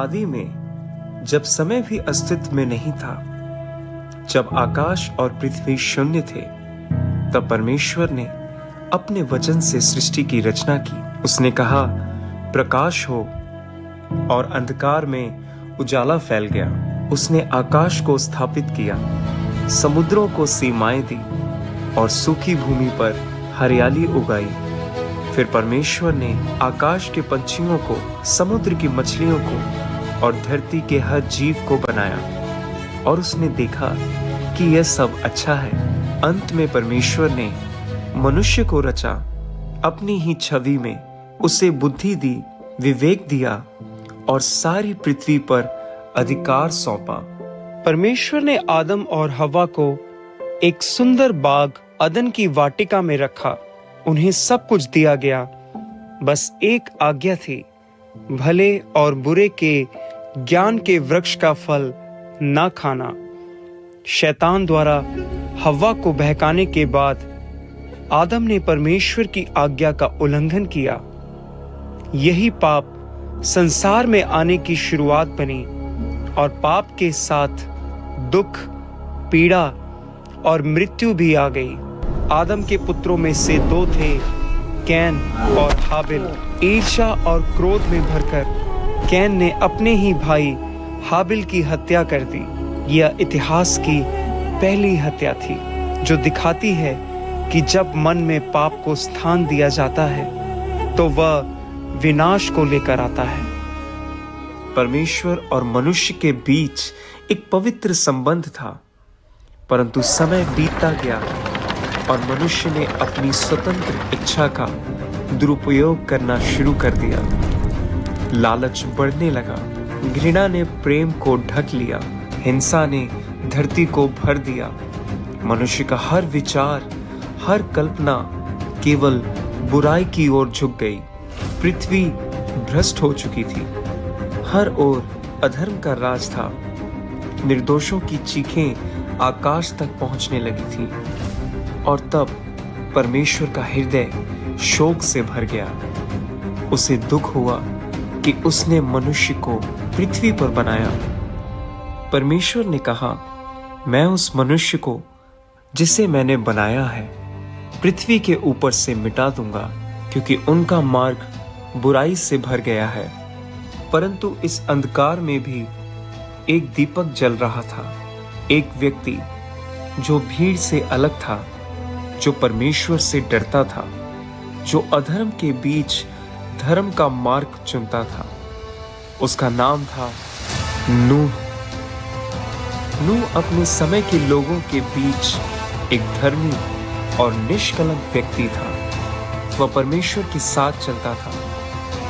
आदि में, जब समय भी अस्तित्व में नहीं था, जब आकाश और पृथ्वी शून्य थे, तब परमेश्वर ने अपने वचन से सृष्टि की रचना की। उसने कहा, प्रकाश हो, और अंधकार में उजाला फैल गया। उसने आकाश को स्थापित किया, समुद्रों को सीमाएं दी और सूखी भूमि पर हरियाली उगाई। फिर परमेश्वर ने आकाश के पंछियों को, समुद्र की मछलियों को और धरती के हर जीव को बनाया, और उसने देखा कि यह सब अच्छा है। अंत में परमेश्वर ने मनुष्य को रचा, अपनी ही छवि में उसे बुद्धि दी, विवेक दिया और सारी पृथ्वी पर अधिकार सौंपा। परमेश्वर ने आदम और हव्वा को एक सुंदर बाग अदन की वाटिका में रखा। उन्हें सब कुछ दिया गया, बस एक आज्ञा थी, भले और बुरे के ज्ञान के वृक्ष का फल ना खाना। शैतान द्वारा हव्वा को बहकाने के बाद आदम ने परमेश्वर की आज्ञा का उल्लंघन किया। यही पाप संसार में आने की शुरुआत बनी, और पाप के साथ दुख, पीड़ा और मृत्यु भी आ गई। आदम के पुत्रों में से दो थे, कैन और हाबिल। ईर्ष्या और क्रोध में भरकर कैन ने अपने ही भाई हाबिल की हत्या कर दी। यह इतिहास की पहली हत्या थी, जो दिखाती है कि जब मन में पाप को स्थान दिया जाता है तो वह विनाश को लेकर आता है। परमेश्वर और मनुष्य के बीच एक पवित्र संबंध था, परंतु समय बीतता गया और मनुष्य ने अपनी स्वतंत्र इच्छा का दुरुपयोग करना शुरू कर दिया। लालच बढ़ने लगा, घृणा ने प्रेम को ढक लिया, हिंसा ने धरती को भर दिया। मनुष्य का हर विचार, हर कल्पना केवल बुराई की ओर झुक गई। पृथ्वी भ्रष्ट हो चुकी थी, हर ओर अधर्म का राज था। निर्दोषों की चीखें आकाश तक पहुंचने लगी थी, और तब परमेश्वर का हृदय शोक से भर गया। उसे दुख हुआ कि उसने मनुष्य को पृथ्वी पर बनाया। परमेश्वर ने कहा, मैं उस मनुष्य को जिसे मैंने बनाया है पृथ्वी के ऊपर से मिटा दूंगा, क्योंकि उनका मार्ग बुराई से भर गया है। परंतु इस अंधकार में भी एक दीपक जल रहा था। एक व्यक्ति जो भीड़ से अलग था, जो परमेश्वर से डरता था, जो अधर्म के बीच धर्म का मार्ग चुनता था, उसका नाम था नूह। नूह अपने समय के लोगों के बीच एक धर्मी और निष्कलंक व्यक्ति था। वह परमेश्वर के साथ चलता था।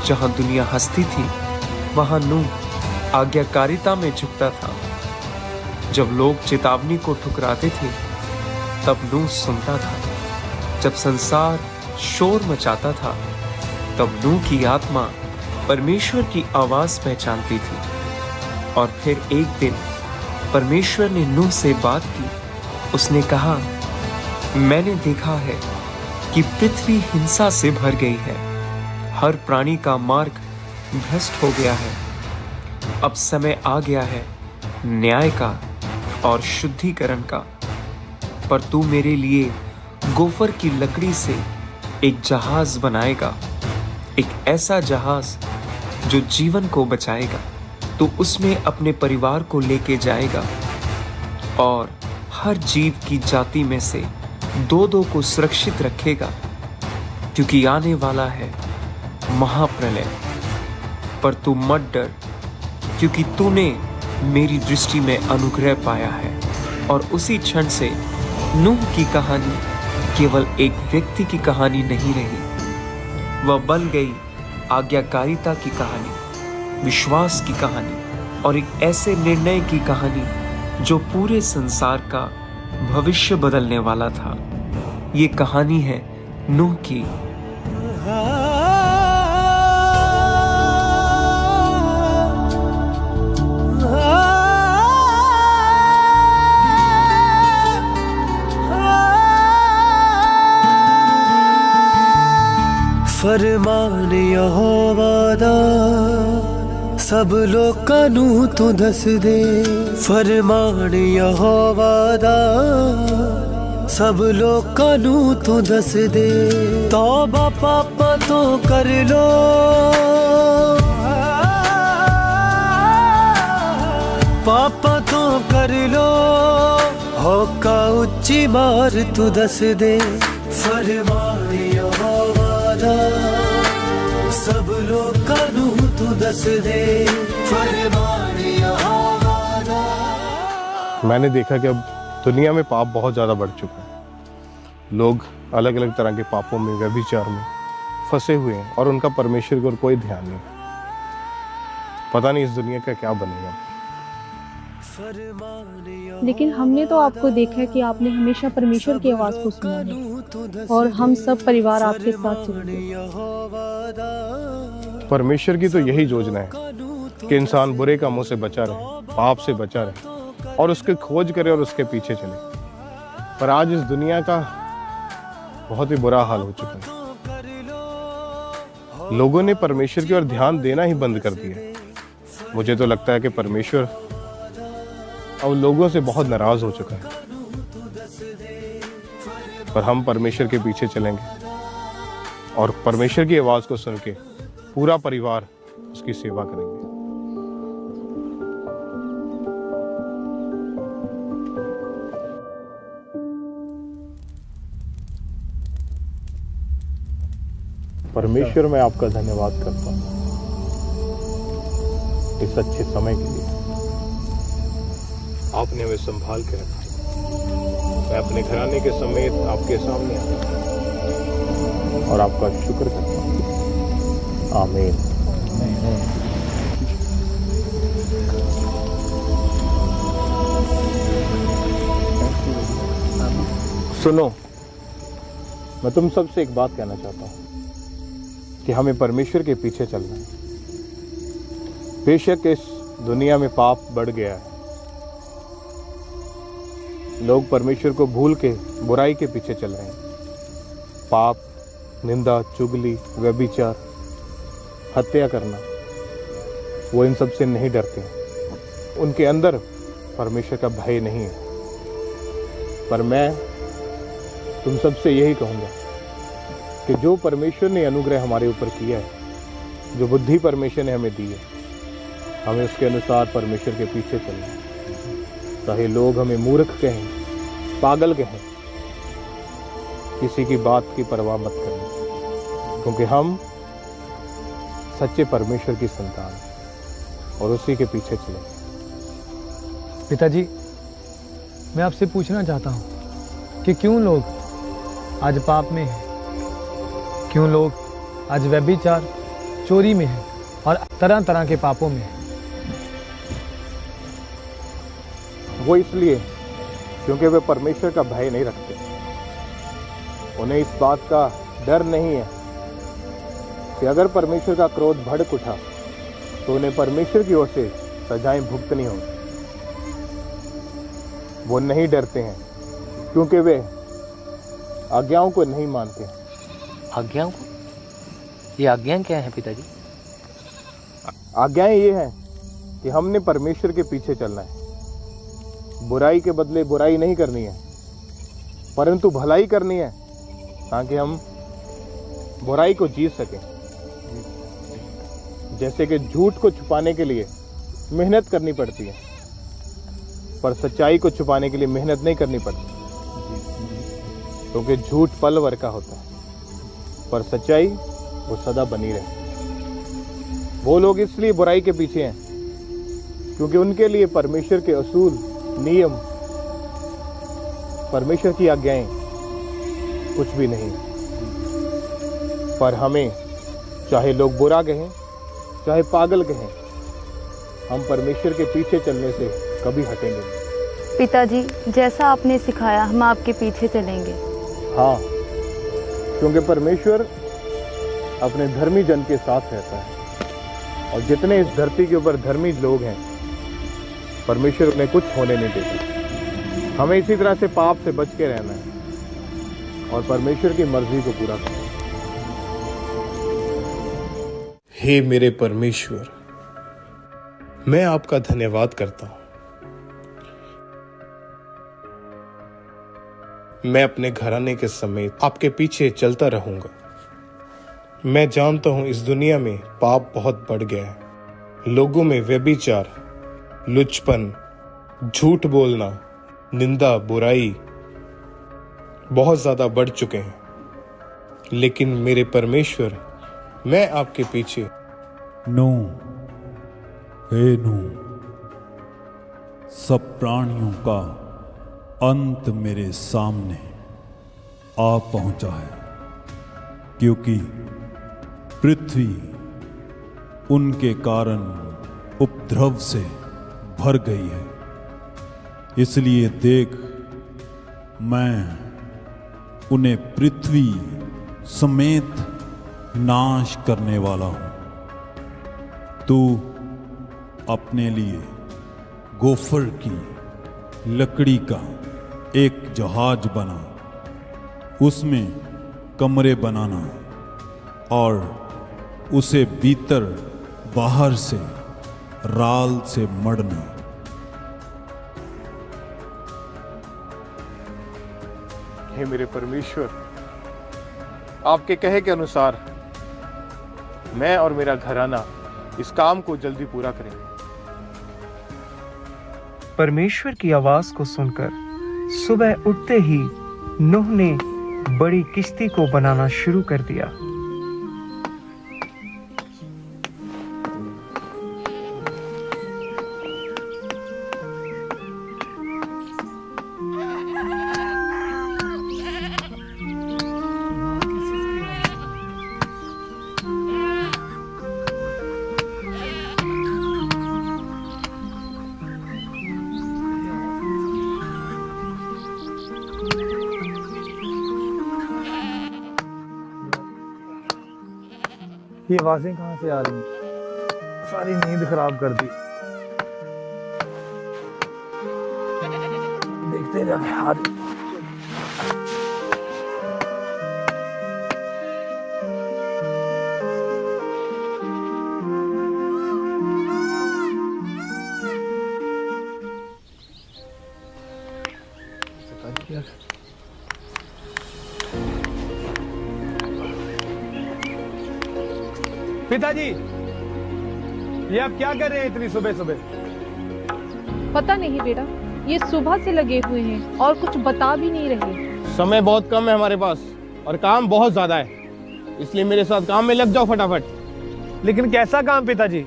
जहां दुनिया हंसती थी, वहां नूह आज्ञाकारिता में झुकता था। जब लोग चेतावनी को ठुकराते थे, तब नूह सुनता था। जब संसार शोर मचाता था, तब नूह की आत्मा परमेश्वर की आवाज पहचानती थी। और फिर एक दिन परमेश्वर ने नूह से बात की। उसने कहा, मैंने देखा है कि पृथ्वी हिंसा से भर गई है, हर प्राणी का मार्ग भ्रष्ट हो गया है। अब समय आ गया है न्याय का और शुद्धिकरण का। पर तू मेरे लिए गोफर की लकड़ी से एक जहाज बनाएगा, एक ऐसा जहाज जो जीवन को बचाएगा। तू उसमें अपने परिवार को लेके जाएगा और हर जीव की जाति में से दो दो को सुरक्षित रखेगा, क्योंकि आने वाला है महाप्रलय। पर तू मत डर, क्योंकि तूने मेरी दृष्टि में अनुग्रह पाया है। और उसी क्षण से नूह की कहानी केवल एक व्यक्ति की कहानी नहीं रही, वह बन गई आज्ञाकारिता की कहानी, विश्वास की कहानी और एक ऐसे निर्णय की कहानी जो पूरे संसार का भविष्य बदलने वाला था। ये कहानी है नूह की। फरमान यहोवा दा सब लोकां नूं तू दस दे फरमान यहोवा दा, सब लोकां नूं तू दस दे तौबा पापां तो कर लो, पापां तो कर लो, होका उच्ची मार तू दस दे फरमान यहोवा दा, सब लोकां नूं तू दस दे फरमान यहोवा दा। मैंने देखा कि अब दुनिया में पाप बहुत ज़्यादा बढ़ चुका है। लोग अलग अलग तरह के पापों में, व्यभिचार में फंसे हुए हैं और उनका परमेश्वर की ओर कोई ध्यान नहीं। पता नहीं इस दुनिया का क्या बनेगा। लेकिन हमने तो आपको देखा है कि आपने हमेशा परमेश्वर की आवाज़ को सुना है और हम सब परिवार आपके साथ चलते हैं। परमेश्वर की तो यही योजना है कि इंसान बुरे कामों से बचा रहे, पाप से बचा रहे और उसकी खोज करे और उसके पीछे चले। पर आज इस दुनिया का बहुत ही बुरा हाल हो चुका है। लोगों ने परमेश्वर की ओर ध्यान देना ही बंद कर दिया। मुझे तो लगता है कि परमेश्वर अब लोगों से बहुत नाराज हो चुका है। पर हम परमेश्वर के पीछे चलेंगे और परमेश्वर की आवाज को सुन के पूरा परिवार उसकी सेवा करेंगे। परमेश्वर, मैं आपका धन्यवाद करता हूँ इस अच्छे समय के लिए। आपने हमें संभाल के रखा। मैं अपने घराने के समेत आपके सामने आता हूँ और आपका शुक्र करता हूँ। आमीन। सुनो, मैं तुम सबसे एक बात कहना चाहता हूँ कि हमें परमेश्वर के पीछे चलना है। बेशक इस दुनिया में पाप बढ़ गया है। लोग परमेश्वर को भूल के बुराई के पीछे चल रहे हैं। पाप, निंदा, चुगली, व्यभिचार, हत्या करना, वो इन सब से नहीं डरते हैं। उनके अंदर परमेश्वर का भय नहीं है। पर मैं तुम सबसे यही कहूँगा कि जो परमेश्वर ने अनुग्रह हमारे ऊपर किया है, जो बुद्धि परमेश्वर ने हमें दी है, हमें उसके अनुसार परमेश्वर के पीछे चलना है। चाहे लोग हमें मूर्ख कहें, पागल कहें, किसी की बात की परवाह मत करना, क्योंकि हम सच्चे परमेश्वर की संतान हैं और उसी के पीछे चलें। पिताजी, मैं आपसे पूछना चाहता हूँ कि क्यों लोग आज पाप में हैं, क्यों लोग आज व्यभिचार, चोरी में हैं और तरह तरह के पापों में हैं। वो इसलिए क्योंकि वे परमेश्वर का भय नहीं रखते। उन्हें इस बात का डर नहीं है कि अगर परमेश्वर का क्रोध भड़क उठा तो उन्हें परमेश्वर की ओर से सजाएं भुगतनी होंगी। वो नहीं डरते हैं क्योंकि वे आज्ञाओं को नहीं मानते। आज्ञाओं को? ये आज्ञाएं क्या हैं पिताजी? आज्ञाएं ये हैं कि हमने परमेश्वर के पीछे चलना है। बुराई के बदले बुराई नहीं करनी है, परंतु भलाई करनी है, ताकि हम बुराई को जीत सकें। जैसे कि झूठ को छुपाने के लिए मेहनत करनी पड़ती है, पर सच्चाई को छुपाने के लिए मेहनत नहीं करनी पड़ती, क्योंकि झूठ पल भर का होता है, पर सच्चाई वो सदा बनी रहती। वो लोग इसलिए बुराई के पीछे हैं क्योंकि उनके लिए परमेश्वर के असूल, नियम, परमेश्वर की आज्ञाएं कुछ भी नहीं। पर हमें, चाहे लोग बुरा कहें, चाहे पागल कहें, हम परमेश्वर के पीछे चलने से कभी हटेंगे नहीं। पिताजी, जैसा आपने सिखाया हम आपके पीछे चलेंगे। हाँ, क्योंकि परमेश्वर अपने धर्मी जन के साथ रहता है और जितने इस धरती के ऊपर धर्मी लोग हैं, परमेश्वर उन्हें कुछ होने नहीं देता। हमें इसी तरह से पाप से बच के रहना है और परमेश्वर की मर्जी को पूरा करना है। हे मेरे परमेश्वर, मैं आपका धन्यवाद करता हूं। मैं अपने घराने के समेत आपके पीछे चलता रहूंगा। मैं जानता हूं इस दुनिया में पाप बहुत बढ़ गया है। लोगों में व्यभिचार, लुचपन, झूठ बोलना, निंदा, बुराई बहुत ज्यादा बढ़ चुके हैं। लेकिन मेरे परमेश्वर, मैं आपके पीछे हे नूह, सब प्राणियों का अंत मेरे सामने आ पहुंचा है, क्योंकि पृथ्वी उनके कारण उपद्रव से भर गई है। इसलिए देख, मैं उन्हें पृथ्वी समेत नाश करने वाला हूं। तू अपने लिए गोफर की लकड़ी का एक जहाज बना, उसमें कमरे बनाना और उसे भीतर बाहर से राल से मढ़ना। हे मेरे परमेश्वर, आपके कहे के अनुसार मैं और मेरा घराना इस काम को जल्दी पूरा करेंगे। परमेश्वर की आवाज को सुनकर सुबह उठते ही नूह ने बड़ी किश्ती को बनाना शुरू कर दिया। ये आवाजें कहाँ से आ रही हैं? सारी नींद खराब कर दी। देखते जाए आ रही। पिताजी, ये आप क्या कर रहे हैं इतनी सुबह सुबह? पता नहीं बेटा, ये सुबह से लगे हुए हैं और कुछ बता भी नहीं रहे। समय बहुत कम है हमारे पास और काम बहुत ज्यादा है, इसलिए मेरे साथ काम में लग जाओ फटाफट। लेकिन कैसा काम पिताजी?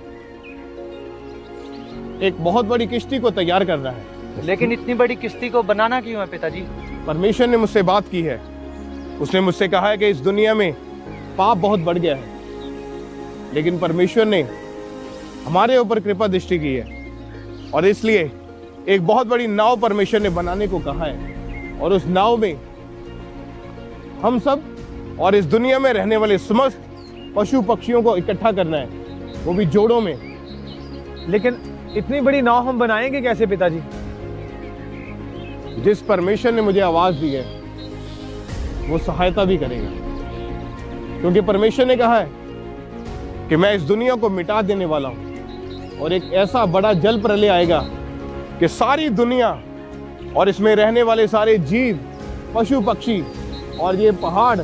एक बहुत बड़ी किश्ती को तैयार करना है। लेकिन इतनी बड़ी किश्ती को बनाना क्यों है पिताजी? परमेश्वर ने मुझसे बात की है। उसने मुझसे कहा है कि इस दुनिया में पाप बहुत बढ़ गया है, लेकिन परमेश्वर ने हमारे ऊपर कृपा दृष्टि की है और इसलिए एक बहुत बड़ी नाव परमेश्वर ने बनाने को कहा है। और उस नाव में हम सब और इस दुनिया में रहने वाले समस्त पशु पक्षियों को इकट्ठा करना है, वो भी जोड़ों में। लेकिन इतनी बड़ी नाव हम बनाएंगे कैसे पिताजी? जिस परमेश्वर ने मुझे आवाज दी है वो सहायता भी करेगा, क्योंकि परमेश्वर ने कहा है कि मैं इस दुनिया को मिटा देने वाला हूं और एक ऐसा बड़ा जल प्रलय आएगा कि सारी दुनिया और इसमें रहने वाले सारे जीव, पशु पक्षी और ये पहाड़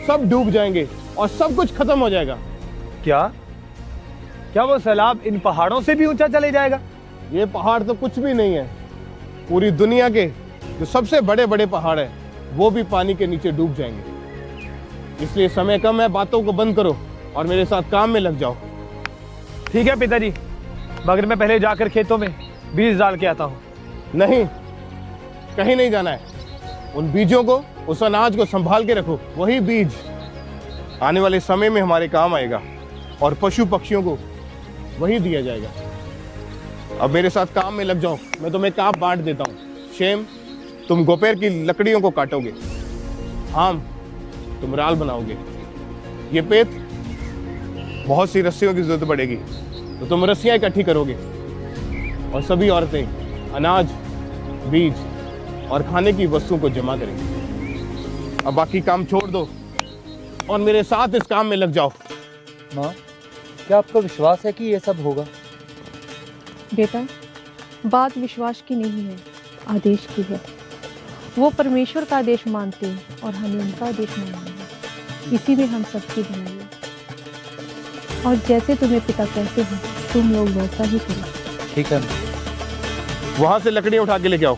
सब डूब जाएंगे और सब कुछ खत्म हो जाएगा। क्या क्या वो सैलाब इन पहाड़ों से भी ऊंचा चले जाएगा? ये पहाड़ तो कुछ भी नहीं है, पूरी दुनिया के जो सबसे बड़े बड़े पहाड़ है वो भी पानी के नीचे डूब जाएंगे। इसलिए समय कम है, बातों को बंद करो और मेरे साथ काम में लग जाओ। ठीक है पिताजी, मगर मैं पहले जाकर खेतों में बीज डाल के आता हूँ। नहीं, कहीं नहीं जाना है। उन बीजों को, उस अनाज को संभाल के रखो। वही बीज आने वाले समय में हमारे काम आएगा और पशु पक्षियों को वही दिया जाएगा। अब मेरे साथ काम में लग जाओ, मैं तुम्हें काम बांट देता हूँ। शेम, तुम गोपेर की लकड़ियों को काटोगे। हाम, तुम राल बनाओगे। ये पेत, बहुत सी रस्सियों की जरूरत पड़ेगी तो तुम रस्सियां इकट्ठी करोगे। और सभी औरतें अनाज, बीज और खाने की वस्तुओं को जमा करेंगी। अब बाकी काम छोड़ दो और मेरे साथ इस काम में लग जाओ। माँ, क्या आपको विश्वास है कि ये सब होगा? बेटा, बात विश्वास की नहीं है, आदेश की है। वो परमेश्वर का आदेश मानते हैं और हमें उनका आदेश मानना है। इसी में हम सबकी भलाई है। और जैसे तुम्हें पिता कहते हैं तुम लोग वैसा ही करो। ठीक है। वहां से लकड़ियां उठा के लेके आओ।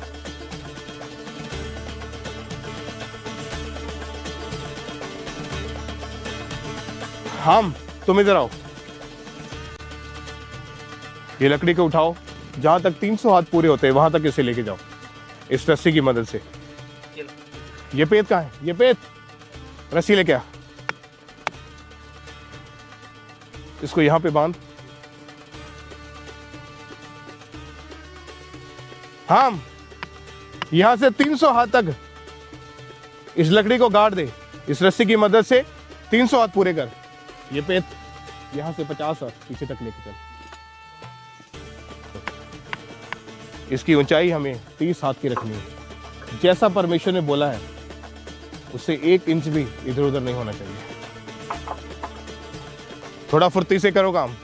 हम तुम इधर आओ। ये लकड़ी को उठाओ, जहां तक 300 हाथ पूरे होते हैं वहां तक इसे लेके जाओ इस रस्सी की मदद से। ये पेट कहाँ है? ये पेट, रस्सी लेके आ। इसको यहां पे बांध। हम यहां से 300 हाथ तक इस लकड़ी को गाड़ दे। इस रस्सी की मदद से 300 हाथ पूरे कर। ये पेट यहां से 50 हाथ पीछे तक लेके चल। इसकी ऊंचाई हमें 30 हाथ की रखनी है। जैसा परमेश्वर ने बोला है उससे 1 इंच भी इधर उधर नहीं होना चाहिए। थोड़ा फुर्ती से करो काम।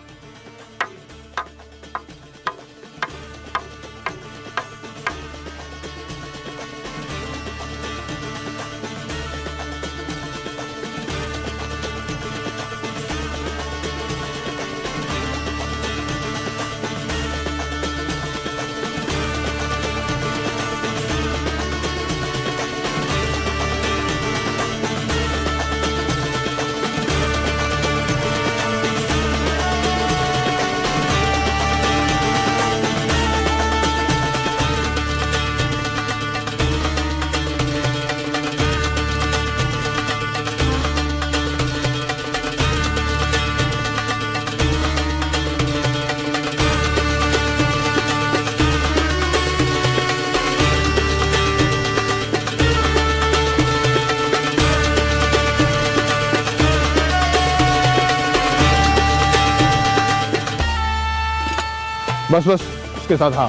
बस बस उसके साथ, हाँ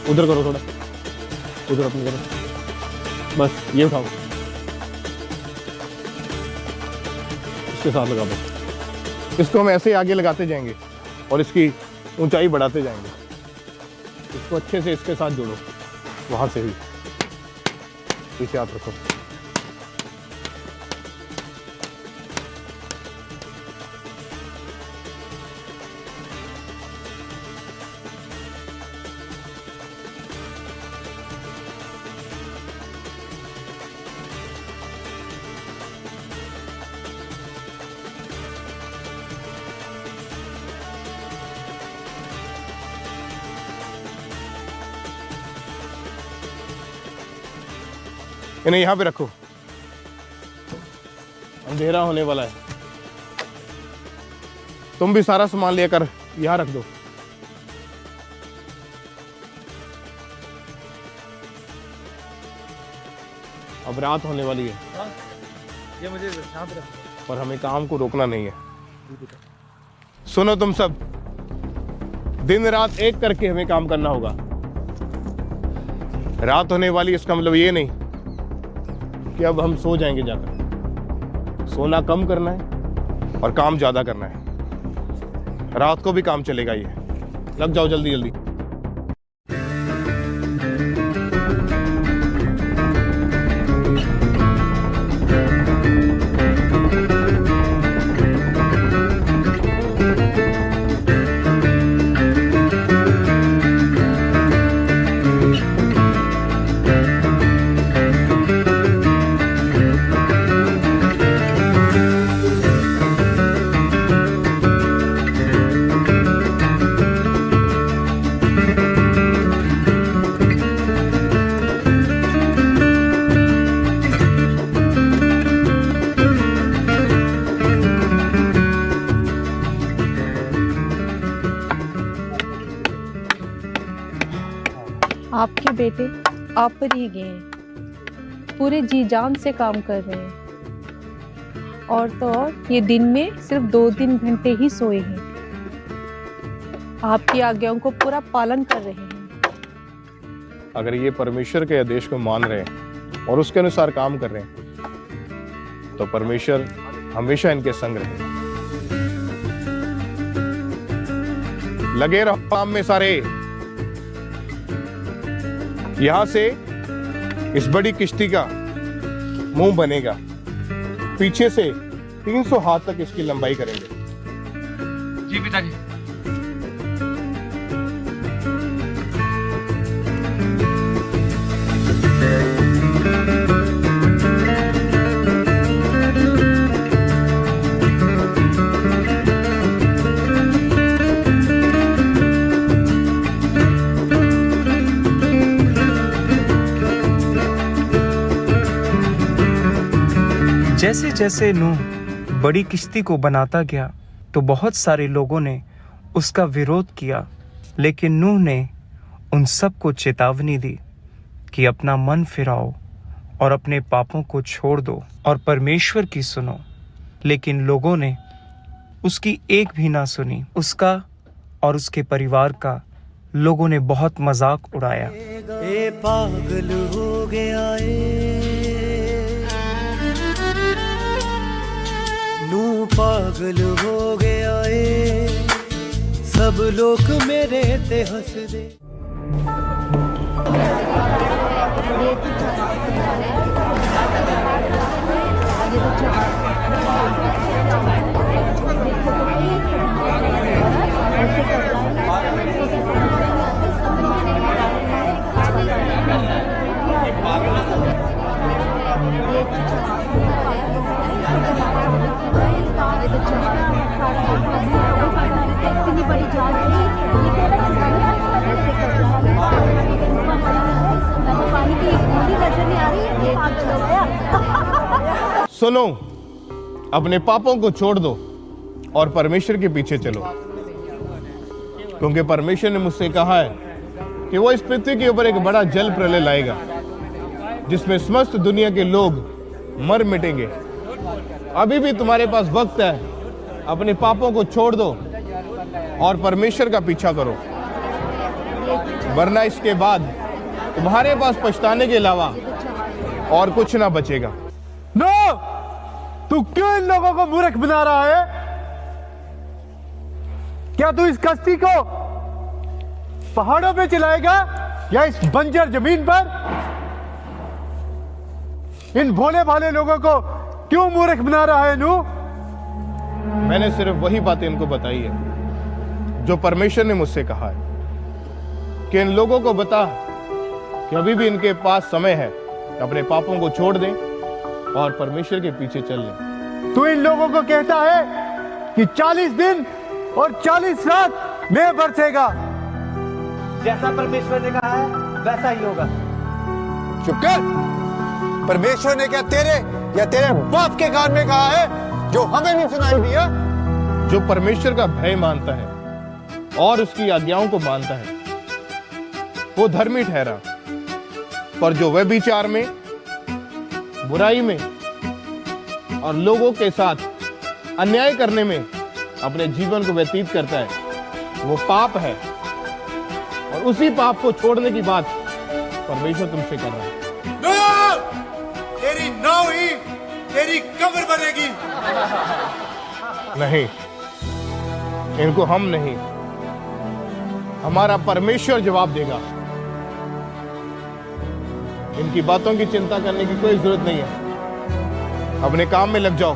उधर करो, थोड़ा उधर अपनी करो। बस ये उठाओ, इसके साथ लगा दो। इसको हम ऐसे आगे लगाते जाएंगे और इसकी ऊंचाई बढ़ाते जाएंगे। इसको अच्छे से इसके साथ जोड़ो, वहां से ही पीछे हाथ रखो। इन्हें यहां पे रखो, अंधेरा होने वाला है। तुम भी सारा सामान लेकर यहां रख दो। अब रात होने वाली है। ये मुझे शांत रखो। और हमें काम को रोकना नहीं है। सुनो तुम सब, दिन रात एक करके हमें काम करना होगा। रात होने वाली इसका मतलब ये नहीं कि अब हम सो जाएंगे जाकर। सोना कम करना है और काम ज्यादा करना है। रात को भी काम चलेगा। ये लग जाओ जल्दी जल्दी। आपके बेटे आप पर ही गए हैं, पूरे जी जान से काम कर रहे हैं। और तो और ये दिन में सिर्फ 2-3 घंटे ही सोए हैं। आपकी आज्ञाओं को पूरा पालन कर रहे हैं। अगर ये परमेश्वर के आदेश को मान रहे हैं और उसके अनुसार काम कर रहे हैं तो परमेश्वर हमेशा इनके संग रहेगा। लगे रहो काम में सारे। यहां से इस बड़ी किश्ती का मुंह बनेगा, पीछे से 300 हाथ तक इसकी लंबाई करेंगे। जी पिताजी। जैसे जैसे नूह बड़ी किश्ती को बनाता गया तो बहुत सारे लोगों ने उसका विरोध किया, लेकिन नूह ने उन सबको चेतावनी दी कि अपना मन फिराओ और अपने पापों को छोड़ दो और परमेश्वर की सुनो। लेकिन लोगों ने उसकी एक भी ना सुनी। उसका और उसके परिवार का लोगों ने बहुत मजाक उड़ाया। ए पागल हो गया नू पागल हो गया सब लोग मेरे ते हंस दे। सुनो, अपने पापों को छोड़ दो और परमेश्वर के पीछे चलो, क्योंकि परमेश्वर ने मुझसे कहा है कि वो इस पृथ्वी के ऊपर एक बड़ा जल प्रलय लाएगा जिसमें समस्त दुनिया के लोग मर मिटेंगे। अभी भी तुम्हारे पास वक्त है, अपने पापों को छोड़ दो और परमेश्वर का पीछा करो, वरना इसके बाद तुम्हारे पास पछताने के अलावा और कुछ ना बचेगा। नो, तू क्यों इन लोगों को मूर्ख बना रहा है? क्या तू इस कश्ती को पहाड़ों पे चलाएगा या इस बंजर जमीन पर? इन भोले भाले लोगों को क्यों मूर्ख बना रहा है नू? मैंने सिर्फ वही बातें इनको बताई है जो परमेश्वर ने मुझसे कहा है कि इन लोगों को बता कि अभी भी इनके पास समय है, अपने पापों को छोड़ दें और परमेश्वर के पीछे चल लें। तू इन लोगों को कहता है कि 40 दिन और 40 रात में बरसेगा। जैसा परमेश्वर ने कहा है वैसा ही होगा। चुप कर। परमेश्वर ने क्या तेरे या तेरे बाप के कान में कहा है जो हमें नहीं सुनाई दिया? जो परमेश्वर का भय मानता है और उसकी आज्ञाओं को मानता है वो धर्मी ठहरा, पर जो व्यभिचार में, बुराई में और लोगों के साथ अन्याय करने में अपने जीवन को व्यतीत करता है वो पाप है, और उसी पाप को छोड़ने की बात परमेश्वर तुमसे कर रहा है। तेरी नाव ही तेरी कब्र बनेगी। नहीं, इनको हम नहीं, हमारा परमेश्वर जवाब देगा। इनकी बातों की चिंता करने की कोई जरूरत नहीं है, अपने काम में लग जाओ।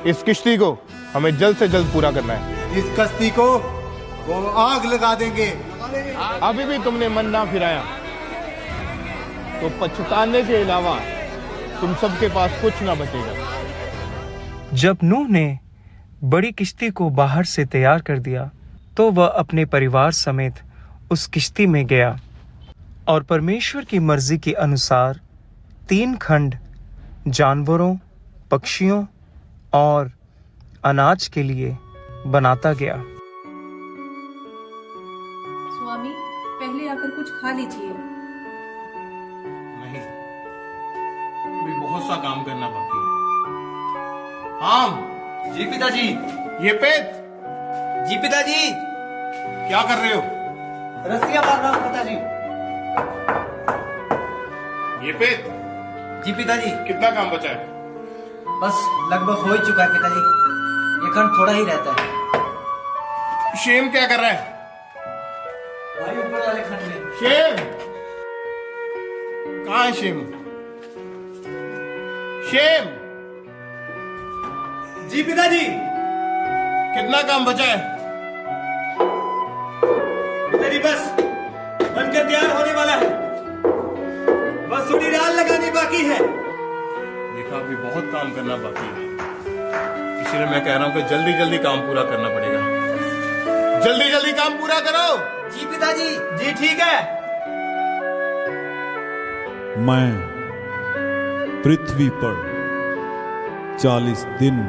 इस किश्ती को हमें जल्द से जल्द पूरा करना है। इस कश्ती को वो आग लगा देंगे। अभी भी तुमने मन ना फिराया तो पछताने के अलावा तुम सबके पास कुछ ना बचेगा। जब नूह ने बड़ी किश्ती को बाहर से तैयार कर दिया तो वह अपने परिवार समेत उस किश्ती में गया और परमेश्वर की मर्जी के अनुसार 3 खंड जानवरों, पक्षियों और अनाज के लिए बनाता गया। स्वामी, पहले आकर कुछ खा लीजिए। नहीं, अभी बहुत सा काम करना बाकी है। हाँ जी पिताजी। ये पेट जी पिताजी। क्या कर रहे हो? रस्सियां बांध रहा हूं पिताजी। ये पेट जी पिताजी। कितना काम बचा है? बस लगभग हो ही चुका है पिताजी, ये खंड थोड़ा ही रहता है। शेम क्या कर रहा है? भाई ऊपर वाले खंड में। शेम कहाँ है शेम? शेम जी पिताजी। कितना काम बचा है? पिताजी बस बनकर तैयार होने वाला है, बस थोड़ी डाल लगानी बाकी है। देखा, अभी बहुत काम करना बाकी है, इसलिए मैं कह रहा हूँ कि जल्दी जल्दी काम पूरा करना पड़ेगा। जल्दी जल्दी काम पूरा करो। जी पिताजी। जी ठीक है। मैं पृथ्वी पर 40 दिन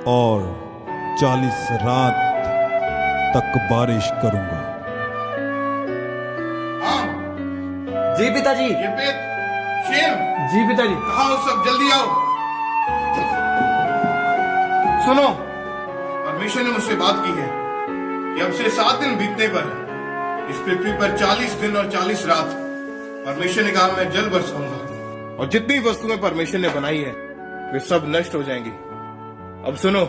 और 40 रात तक बारिश करूंगा। हाँ, जी पिताजी। ये पेट शेम जी पिताजी। कहाँ हो सब? जल्दी आओ। सुनो, परमेश्वर ने मुझसे बात की है कि अब से 7 दिन बीतने पर इस पृथ्वी पर 40 दिन और 40 रात परमेश्वर ने कहा मैं जल बरसाऊंगा, और जितनी वस्तुएं परमेश्वर ने बनाई है वे सब नष्ट हो जाएंगी। अब सुनो,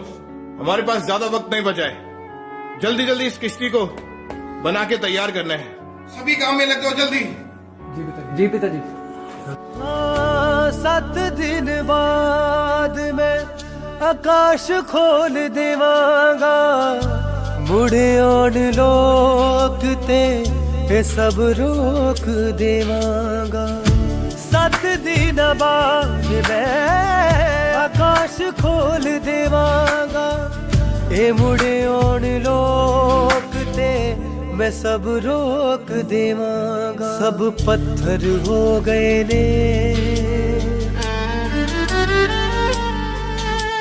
हमारे पास ज्यादा वक्त नहीं बचा है, जल्दी जल्दी इस किश्ती को बना के तैयार करना है। सभी काम में लग जाओ जल्दी। जी पिताजी। जी पिताजी। 7 दिन बाद मैं आकाश खोल देवांगा, मुड़े आन लोक ते ये सब रोक देवांगा। 7 दिन बाद मैं आकाश खोल देवांगा, ए मुड़े आन लोक ते मैं सब रोक देवांगा। सब पत्थर हो गए ने,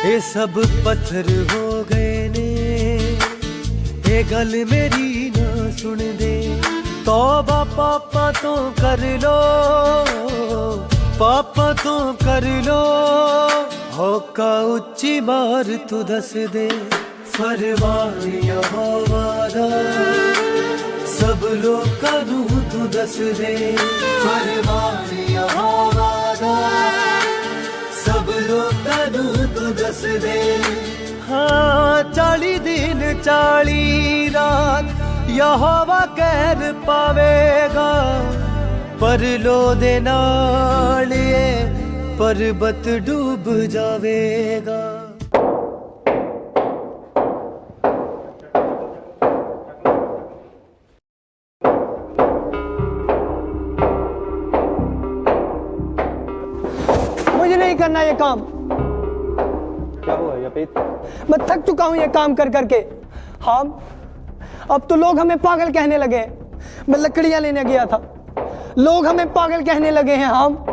ये सब पत्थर हो गए ने, ये गल मेरी ना सुन दे। तौबा पापा तो कर लो, पापा तो कर लो, होका उच्ची मार तू दस दे। फरमान यहोवा दा सब लोकां नूं तू दस दे। फरमान यहोवा दा सब लोकां नूं तू दस दे। हाँ, 40 दिन 40 रात यहोवा कहर पावेगा, पर लो दे नाल ये पर्वत डूब जावेगा। मुझे नहीं करना ये काम। क्या हुआ यापेत? मैं थक चुका हूँ ये काम कर करके। हम अब तो लोग हमें पागल कहने लगे हैं। मैं लकड़ियां लेने गया था, लोग हमें पागल कहने लगे हैं। हम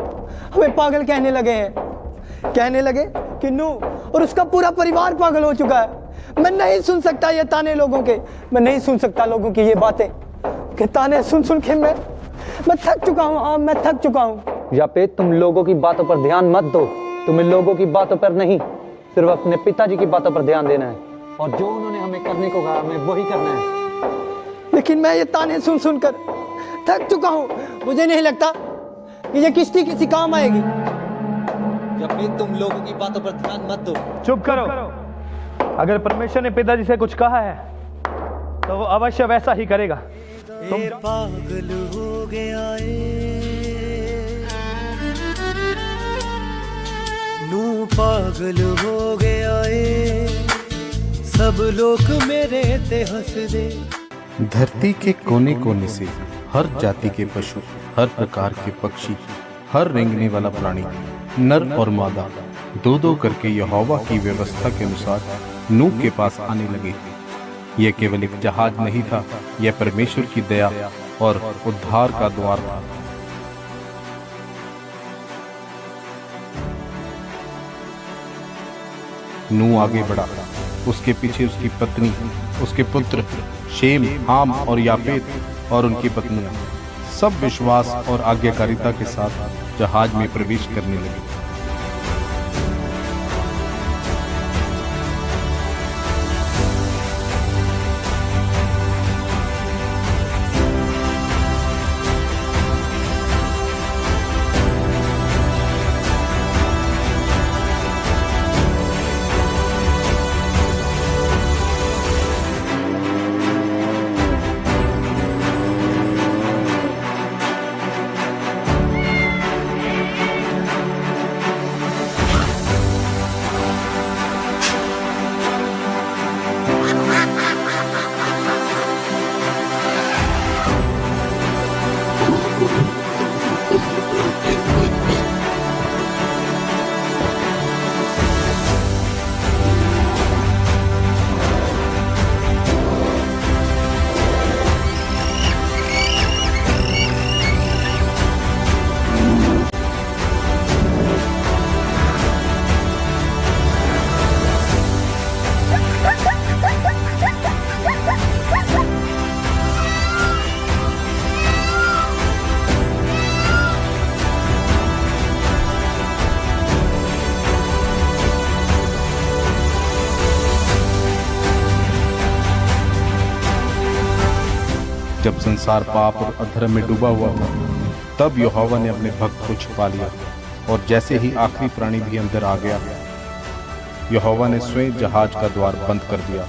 हमें पागल कहने लगे हैं, कहने लगे कि नू और उसका पूरा परिवार पागल हो चुका है। मैं नहीं सुन सकता ये ताने लोगों के, मैं नहीं सुन सकता लोगों की ये बातें कि ताने सुन सुन के मैं थक चुका हूँ। हाँ, मैं थक चुका हूँ। यापेत, तुम लोगों की बातों पर ध्यान मत दो। तुम्हें लोगों की बातों पर नहीं, सिर्फ अपने पिताजी की बातों पर ध्यान देना है, और जो उन्होंने हमें करने को कहा हमें वही करना है। लेकिन मैं ये ताने सुन सुनकर थक चुका हूँ। मुझे नहीं लगता कि ये किश्ती किसी काम आएगी। यापेत, तुम लोगों की बातों पर ध्यान मत दो। चुप करो। अगर परमेश्वर ने पिताजी से कुछ कहा है तो वो अवश्य वैसा ही करेगा। तुम पागल हो गया नू, पागल हो गया सब लोग मेरे ते हंस दे। धरती के कोने कोने से हर जाति के पशु, हर प्रकार के पक्षी, हर रेंगने वाला प्राणी, नर और मादा, 2-2 करके यहोवा की व्यवस्था के अनुसार नूह के पास आने लगे। यह केवल एक जहाज नहीं था, यह परमेश्वर की दया और उद्धार का द्वार था। नूह आगे बढ़ा, उसके पीछे उसकी पत्नी, उसके पुत्र शेम, हाम और यापेत और उनकी पत्नियां, सब विश्वास और आज्ञाकारिता के साथ जहाज में प्रवेश करने लगे। जब संसार पाप और अधर्म में डूबा हुआ था, तब यहोवा ने अपने भक्त को छुपा लिया, और जैसे ही आखिरी प्राणी भी अंदर आ गया, यहोवा ने स्वयं जहाज का द्वार बंद कर दिया।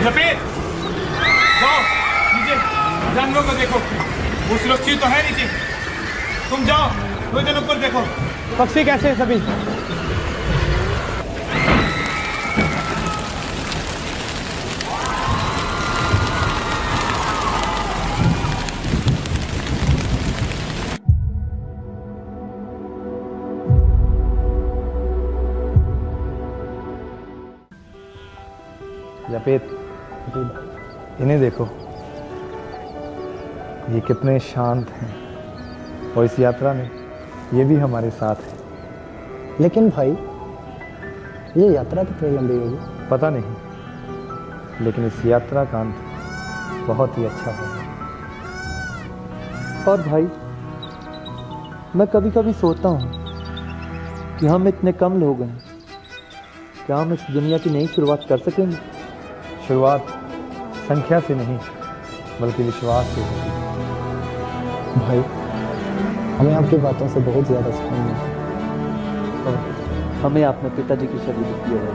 लपेट जाओ नीचे, जानवरों को देखो, वो सुरक्षित तो है नीचे। तुम जाओ, दो जन ऊपर देखो, पक्षी कैसे हैं सभी। लपेट, इन्हें देखो, ये कितने शांत हैं, और इस यात्रा में ये भी हमारे साथ है। लेकिन भाई, ये यात्रा कितनी लंबी होगी? पता नहीं, लेकिन इस यात्रा का अंत बहुत ही अच्छा होगा। और भाई, मैं कभी कभी सोचता हूँ कि हम इतने कम लोग हैं, क्या हम इस दुनिया की नई शुरुआत कर सकेंगे? शुरुआत संख्या से नहीं, बल्कि विश्वास से होगी। भाई, हमें आपकी बातों से बहुत ज़्यादा सुकून मिला, और हमें अपने पिताजी की शरीर दी है।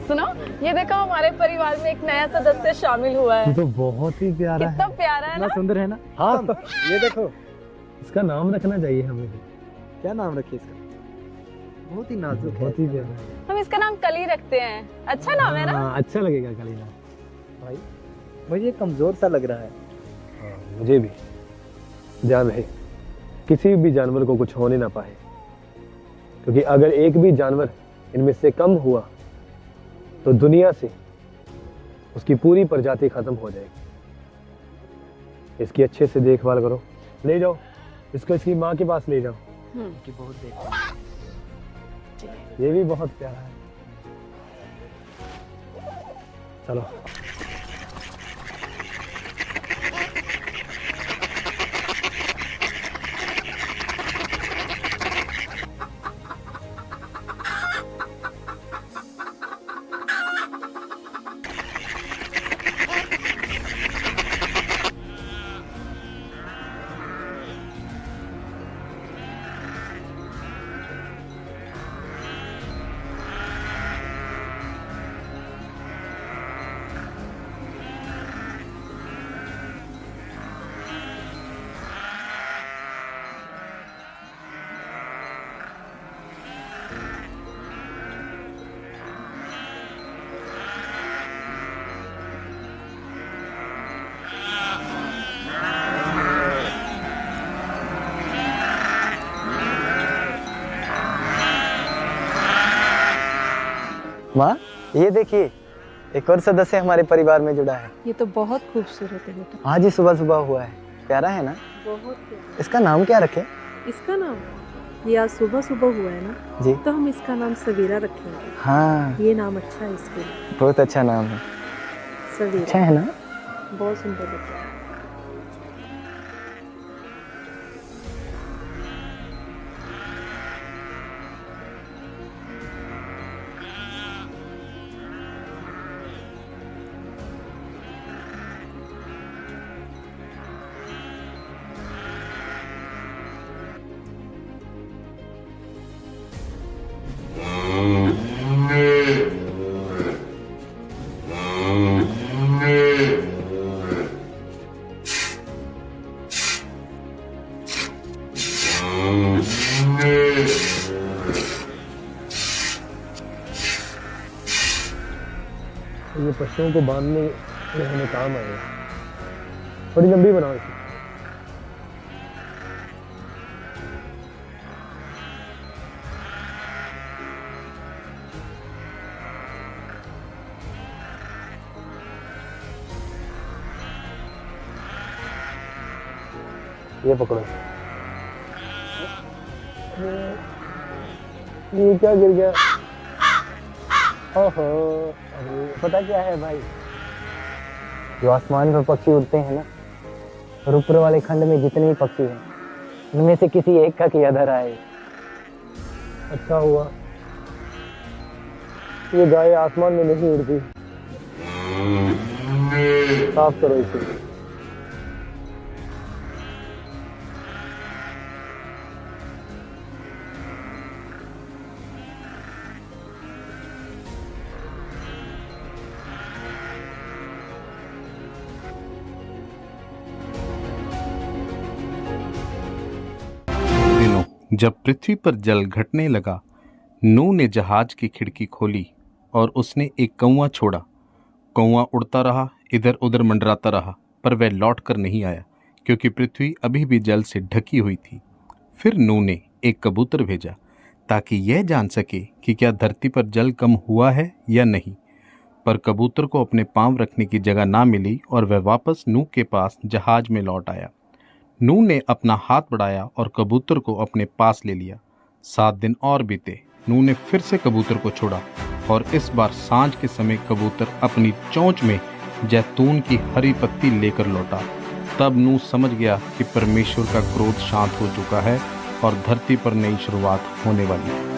सुनो, ये देखो, हमारे परिवार में एक नया सदस्य शामिल हुआ है। ये तो बहुत ही प्यारा है। कितना प्यारा है ना? सुंदर है ना? हाँ, ये देखो, इसका नाम रखना चाहिए हमें। क्या नाम रखिए इसका? बहुत ही नाजुक है। बहुत ही प्यारा है। हम इसका नाम कली रखते हैं। अच्छा नाम है ना? हाँ, अच्छा लगेगा कलीना। भाई, मुझे कमजोर सा लग रहा है। हाँ, मुझे भी। जान रहे, किसी भी जानवर को कुछ होने ना पाए, क्योंकि अगर एक भी जानवर इनमें से कम हुआ तो दुनिया से उसकी पूरी प्रजाति खत्म हो जाएगी। इसकी अच्छे से देखभाल करो, ले जाओ इसको, इसकी माँ के पास ले जाओ। कि बहुत देखभाल। ये भी बहुत प्यारा है। चलो। माँ, ये देखिए, एक और सदस्य हमारे परिवार में जुड़ा है। ये तो बहुत खूबसूरत है बेटा। आज ही सुबह सुबह हुआ है। प्यारा है ना? बहुत प्यारा। इसका नाम क्या रखें? इसका नाम, ये आज सुबह सुबह हुआ है ना जी, तो हम इसका नाम सवेरा रखेंगे। हाँ, ये नाम अच्छा है इसके लिए। बहुत अच्छा नाम है। सवेरा अच्छा है ना? बहुत सुंदर लगता है। ये पशुओं को बांधने में हमें काम आएगा। थोड़ी लंबी बनाओ इसे। ये पकड़ो। ये क्या गिर गया? ओहो, अरे पता क्या है भाई, जो आसमान पर पक्षी उड़ते हैं ना, और ऊपर वाले खंड में जितने भी पक्षी हैं, उनमें से किसी एक का किया धरा है। अच्छा हुआ, ये गाय आसमान में नहीं उड़ती। साफ करो इसे। जब पृथ्वी पर जल घटने लगा, नूह ने जहाज की खिड़की खोली और उसने एक कौवा छोड़ा। कौवा उड़ता रहा, इधर उधर मंडराता रहा, पर वह लौट कर नहीं आया, क्योंकि पृथ्वी अभी भी जल से ढकी हुई थी। फिर नूह ने एक कबूतर भेजा ताकि यह जान सके कि क्या धरती पर जल कम हुआ है या नहीं। पर कबूतर को अपने पांव रखने की जगह ना मिली और वह वापस नूह के पास जहाज में लौट आया। नूह ने अपना हाथ बढ़ाया और कबूतर को अपने पास ले लिया। 7 दिन और बीते। नूह ने फिर से कबूतर को छोड़ा और इस बार सांझ के समय कबूतर अपनी चोंच में जैतून की हरी पत्ती लेकर लौटा। तब नूह समझ गया कि परमेश्वर का क्रोध शांत हो चुका है और धरती पर नई शुरुआत होने वाली है।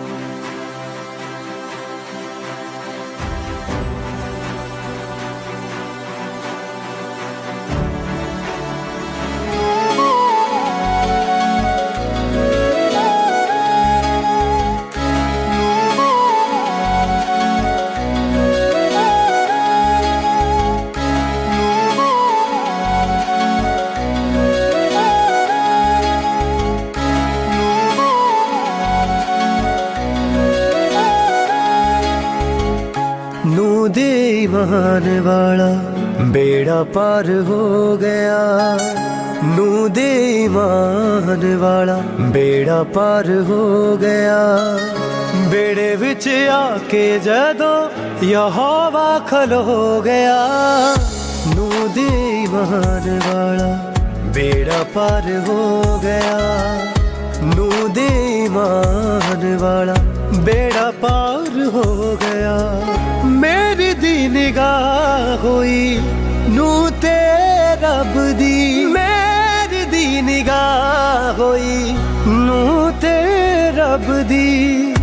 नूह दे ईमान वाला बेड़ा पार हो गया। नूह दे ईमान वाला बेड़ा पार हो गया। बेड़े विच आके जदों यहोवा खलो गया। नूह दे ईमान वाला बेड़ा पार हो गया। नूह दे ईमान वाला बेड़ा पार हो गया। मेरी दी निगाह होई नूह ते रब दी। मेरी दी निगाह होई नूह ते रब दी।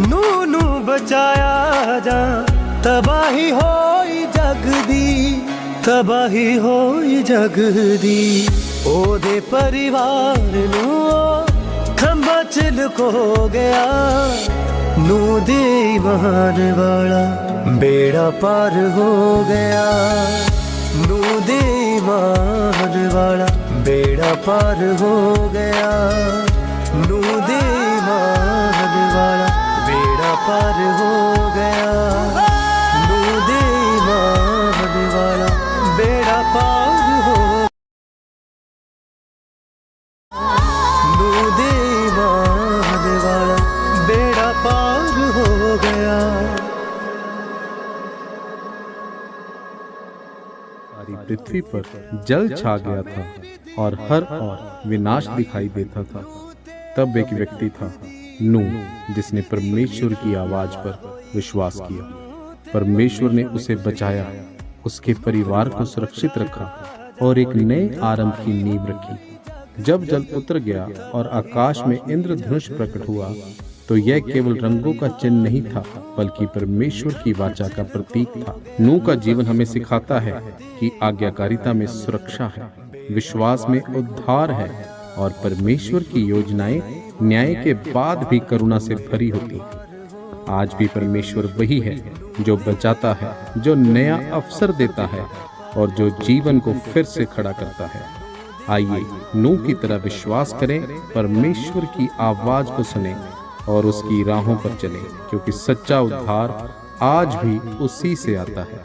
नूह नू बचाया जा तबाही होई जग दी। तबाही होई जग दी। ओदे परिवार नू खंबा चिल को गया। नूह दे ईमान वाला बेड़ा पार हो गया। नूह दे ईमान वाला बेड़ा पार हो गया। नूह दे ईमान वाला पृथ्वी पर जल छा गया था और हर ओर विनाश दिखाई देता था, तब एक व्यक्ति था नूह, जिसने परमेश्वर की आवाज पर विश्वास किया। परमेश्वर ने उसे बचाया, उसके परिवार को सुरक्षित रखा और एक नए आरंभ की नींव रखी। जब जल उतर गया और आकाश में इंद्रधनुष प्रकट हुआ, तो यह केवल रंगों का चिन्ह नहीं था, बल्कि परमेश्वर की वाचा का प्रतीक था। नूह का जीवन हमें सिखाता है कि आज्ञाकारिता में सुरक्षा है, विश्वास में उद्धार है और परमेश्वर की योजनाएं न्याय के बाद भी करुणा से भरी होती हैं। आज भी परमेश्वर वही है जो बचाता है, जो नया अवसर देता है और जो जीवन को फिर से खड़ा करता है। आइए नूह की तरह विश्वास करें, परमेश्वर की आवाज को सुने और उसकी राहों पर चलें, क्योंकि सच्चा उद्धार आज भी उसी से आता है।